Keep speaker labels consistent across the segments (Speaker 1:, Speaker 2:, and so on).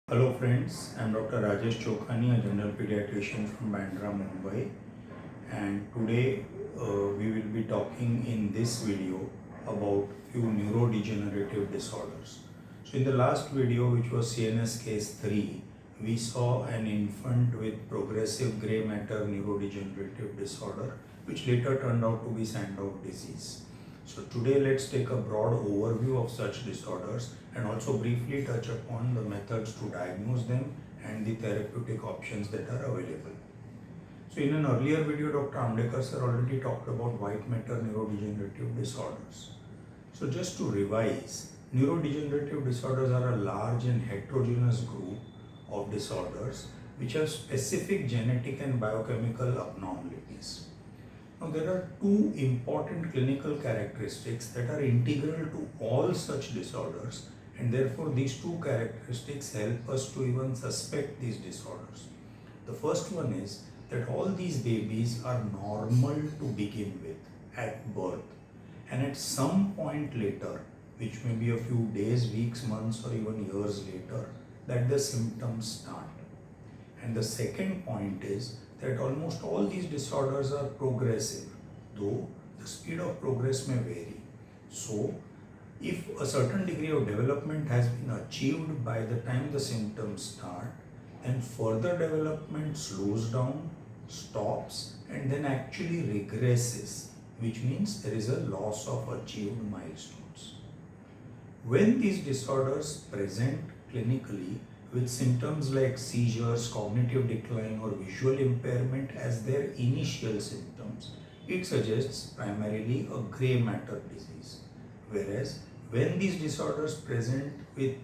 Speaker 1: Hello friends, I am Dr. Rajesh Chokhani, a general pediatrician from Bandra, Mumbai, and today we will be talking in this video about few neurodegenerative disorders. So in the last video, which was CNS case 3, we saw an infant with progressive grey matter neurodegenerative disorder, which later turned out to be Sandow disease. So today let's take a broad overview of such disorders and also briefly touch upon the methods to diagnose them and the therapeutic options that are available. So in an earlier video, Dr. Amdekar sir already talked about white matter neurodegenerative disorders. So just to revise, neurodegenerative disorders are a large and heterogeneous group of disorders which have specific genetic and biochemical abnormalities. Now, there are two important clinical characteristics that are integral to all such disorders, and therefore these two characteristics help us to even suspect these disorders. The first one is that all these babies are normal to begin with at birth, and at some point later, which may be a few days, weeks, months, or even years later, that the symptoms start. And the second point is that almost all these disorders are progressive, though the speed of progress may vary. So, if a certain degree of development has been achieved by the time the symptoms start, then further development slows down, stops, and then actually regresses, which means there is a loss of achieved milestones. When these disorders present clinically, with symptoms like seizures, cognitive decline, or visual impairment as their initial symptoms, it suggests primarily a grey matter disease. Whereas when these disorders present with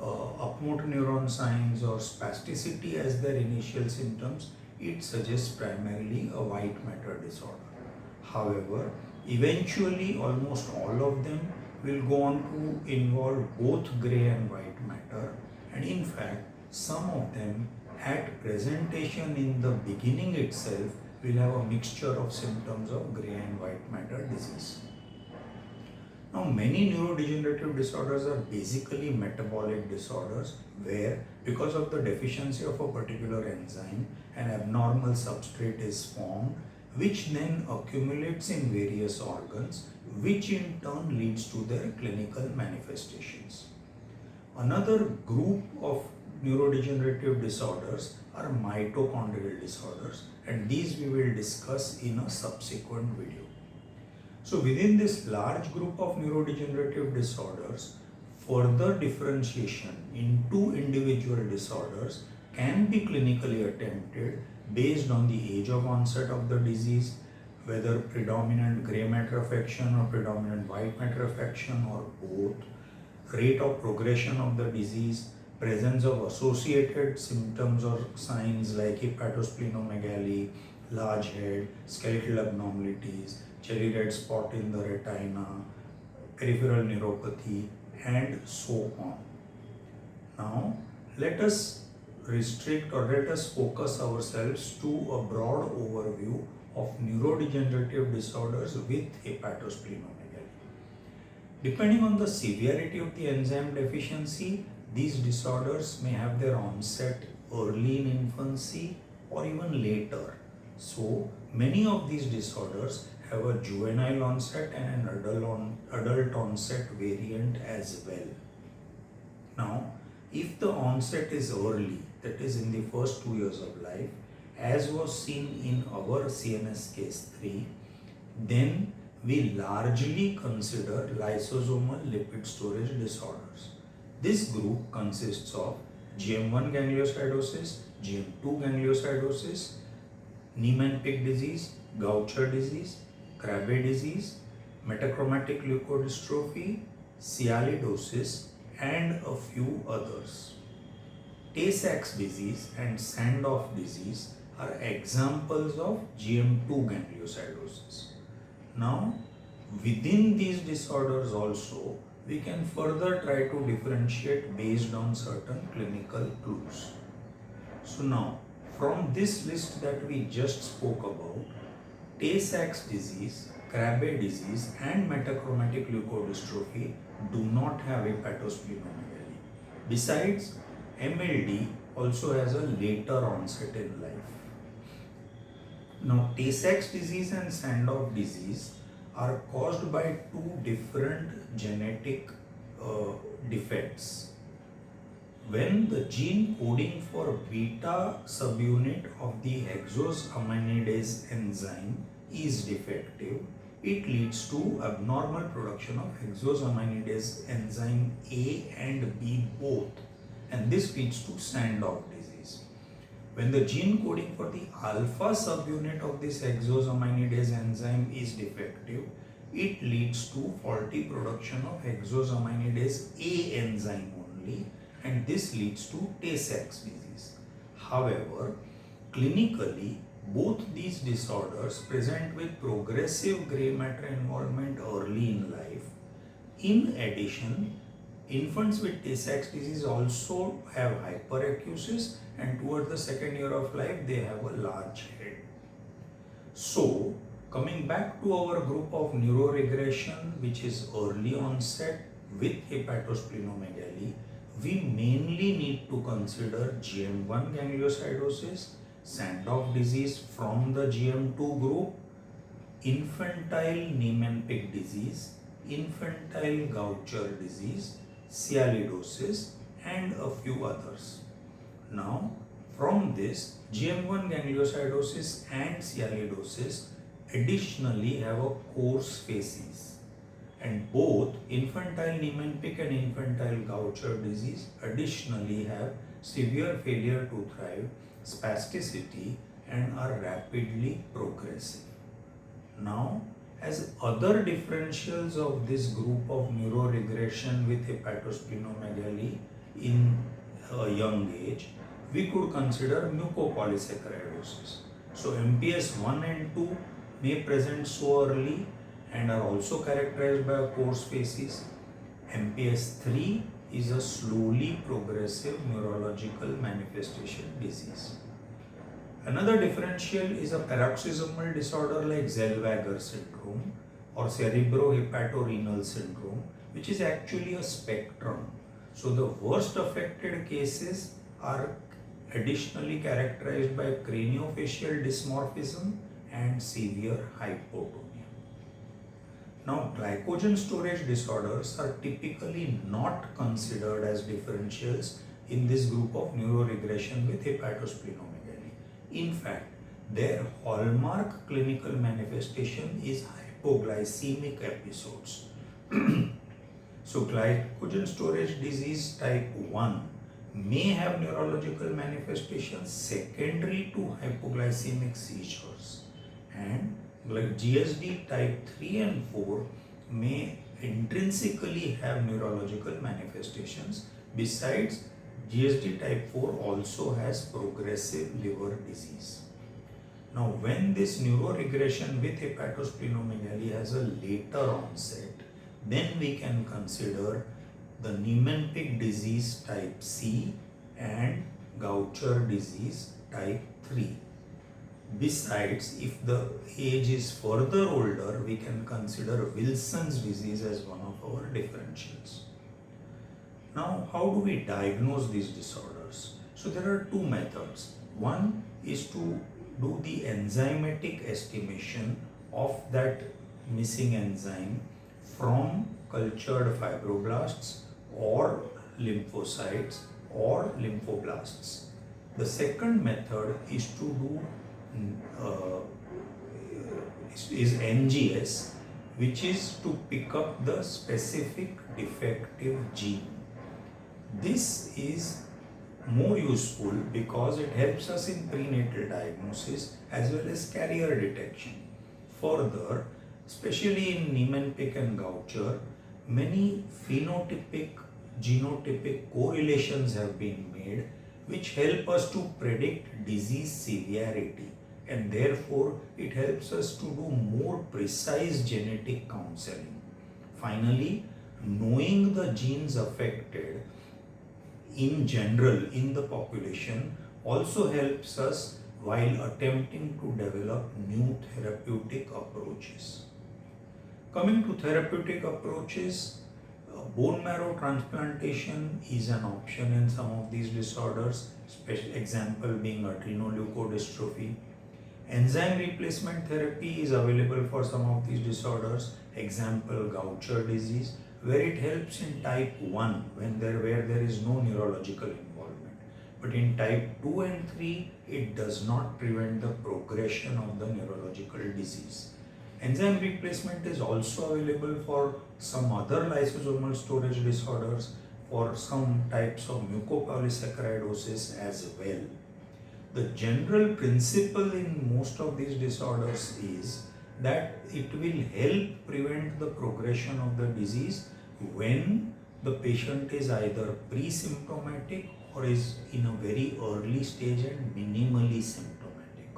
Speaker 1: up motor neuron signs or spasticity as their initial symptoms, it suggests primarily a white matter disorder. However, eventually almost all of them will go on to involve both grey and white matter. And in fact, some of them at presentation in the beginning itself will have a mixture of symptoms of grey and white matter disease. Now, many neurodegenerative disorders are basically metabolic disorders where, because of the deficiency of a particular enzyme, an abnormal substrate is formed, which then accumulates in various organs, which in turn leads to their clinical manifestations. Another group of neurodegenerative disorders are mitochondrial disorders, and these we will discuss in a subsequent video. So within this large group of neurodegenerative disorders, further differentiation into individual disorders can be clinically attempted based on the age of onset of the disease, whether predominant grey matter affection or predominant white matter affection or both, rate of progression of the disease, presence of associated symptoms or signs like hepatosplenomegaly, large head, skeletal abnormalities, cherry red spot in the retina, peripheral neuropathy, and so on. Now, let us restrict or let us focus ourselves to a broad overview of neurodegenerative disorders with hepatosplenomegaly. Depending on the severity of the enzyme deficiency, these disorders may have their onset early in infancy or even later. So, many of these disorders have a juvenile onset and an adult onset variant as well. Now, if the onset is early, that is in the first 2 years of life, as was seen in our CNS case 3, then we largely consider lysosomal lipid storage disorders. This group consists of GM1 gangliosidosis, GM2 gangliosidosis, Niemann-Pick disease, Gaucher disease, Krabbe disease, metachromatic leukodystrophy, sialidosis, and a few others. Tay-Sachs disease and Sandow disease are examples of GM2 gangliosidosis. Now, within these disorders also, we can further try to differentiate based on certain clinical clues. So now, from this list that we just spoke about, Tay-Sachs disease, Krabbe disease, and metachromatic leukodystrophy do not have hepatosplenomegaly. Besides, MLD also has a later onset in life. Now, Tay-Sachs disease and Sandoff disease are caused by two different genetic defects. When the gene coding for beta subunit of the hexosaminidase enzyme is defective, it leads to abnormal production of hexosaminidase enzyme A and B both, and this leads to Sandoff disease. When the gene coding for the alpha subunit of this hexosaminidase enzyme is defective, it leads to faulty production of hexosaminidase A enzyme only, and this leads to Tay-Sachs disease. However, clinically, both these disorders present with progressive gray matter involvement early in life. In addition, infants with Tay-Sachs disease also have hyperacusis, and towards the second year of life they have a large head. So, coming back to our group of neuroregression, which is early onset with hepatosplenomegaly, we mainly need to consider GM1 gangliosidosis, Sandoff disease from the GM2 group, infantile Niemann-Pick disease, infantile Gaucher disease, sialidosis, and a few others. Now, from this, GM1 gangliosidosis and sialidosis additionally have a coarse facies, and both infantile Niemann-Pick and infantile Gaucher disease additionally have severe failure to thrive, spasticity, and are rapidly progressive. Now, as other differentials of this group of neuroregression with hepatosplenomegaly in a young age, we could consider mucopolysaccharidosis. So, MPS 1 and 2 may present so early and are also characterized by a coarse facies. MPS 3 is a slowly progressive neurological manifestation disease. Another differential is a paroxysmal disorder like Zellweger syndrome or cerebrohepatorenal syndrome, which is actually a spectrum. So the worst affected cases are additionally characterized by craniofacial dysmorphism and severe hypotonia. Now, glycogen storage disorders are typically not considered as differentials in this group of neuroregression with hepatosplenomegaly. In fact, their hallmark clinical manifestation is hypoglycemic episodes. So, glycogen storage disease type 1 may have neurological manifestations secondary to hypoglycemic seizures, and like GSD type 3 and 4 may intrinsically have neurological manifestations. Besides, GSD type 4 also has progressive liver disease. Now, when this neuroregression with hepatosplenomegaly has a later onset, then we can consider the Niemann-Pick disease type C and Gaucher disease type 3. Besides, if the age is further older, we can consider Wilson's disease as one of our differentials. Now, how do we diagnose these disorders? So, there are two methods. One is to do the enzymatic estimation of that missing enzyme from cultured fibroblasts or lymphocytes or lymphoblasts. The second method is to do is NGS, which is to pick up the specific defective gene. This is more useful because it helps us in prenatal diagnosis as well as carrier detection. Further, especially in Niemann-Pick and Gaucher, many phenotypic genotypic correlations have been made which help us to predict disease severity, and therefore it helps us to do more precise genetic counseling. Finally, knowing the genes affected in general in the population also helps us while attempting to develop new therapeutic approaches. Coming to therapeutic approaches, Bone marrow transplantation is an option in some of these disorders, example being adrenoleukodystrophy. Enzyme replacement therapy is available for some of these disorders, example Gaucher disease, where it helps in type 1 where there is no neurological involvement. But in type 2 and 3, it does not prevent the progression of the neurological disease. Enzyme replacement is also available for some other lysosomal storage disorders, for some types of mucopolysaccharidosis as well. The general principle in most of these disorders is that it will help prevent the progression of the disease when the patient is either pre-symptomatic or is in a very early stage and minimally symptomatic.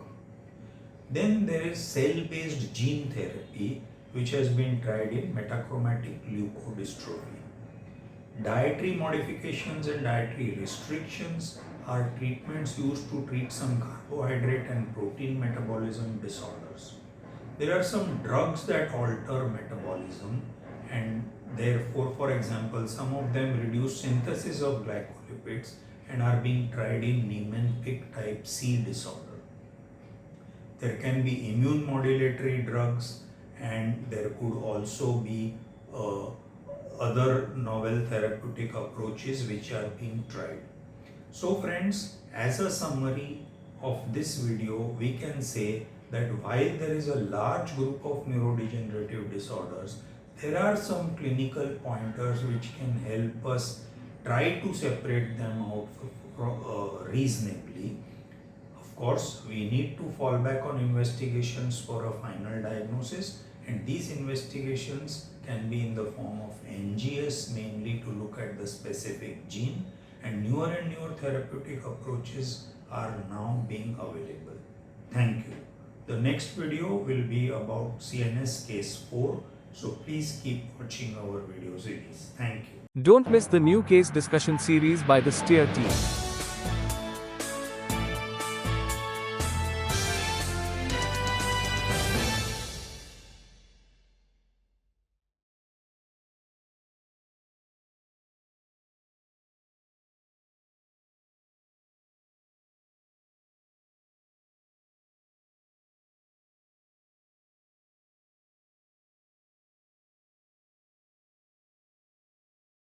Speaker 1: Then there is cell-based gene therapy, which has been tried in metachromatic leukodystrophy. Dietary modifications and dietary restrictions are treatments used to treat some carbohydrate and protein metabolism disorders. There are some drugs that alter metabolism, and therefore, for example, some of them reduce synthesis of glycolipids and are being tried in Niemann-Pick type C disorder. There can be immune modulatory drugs, and there could also be other novel therapeutic approaches which are being tried. So friends, as a summary of this video, we can say that while there is a large group of neurodegenerative disorders, there are some clinical pointers which can help us try to separate them out reasonably. Of course, we need to fall back on investigations for a final diagnosis, and these investigations can be in the form of NGS, mainly to look at the specific gene, and newer therapeutic approaches are now being available. Thank you. The next video will be about CNS case 4, so please keep watching our video series. Thank you.
Speaker 2: Don't miss the new case discussion series by the STEER team.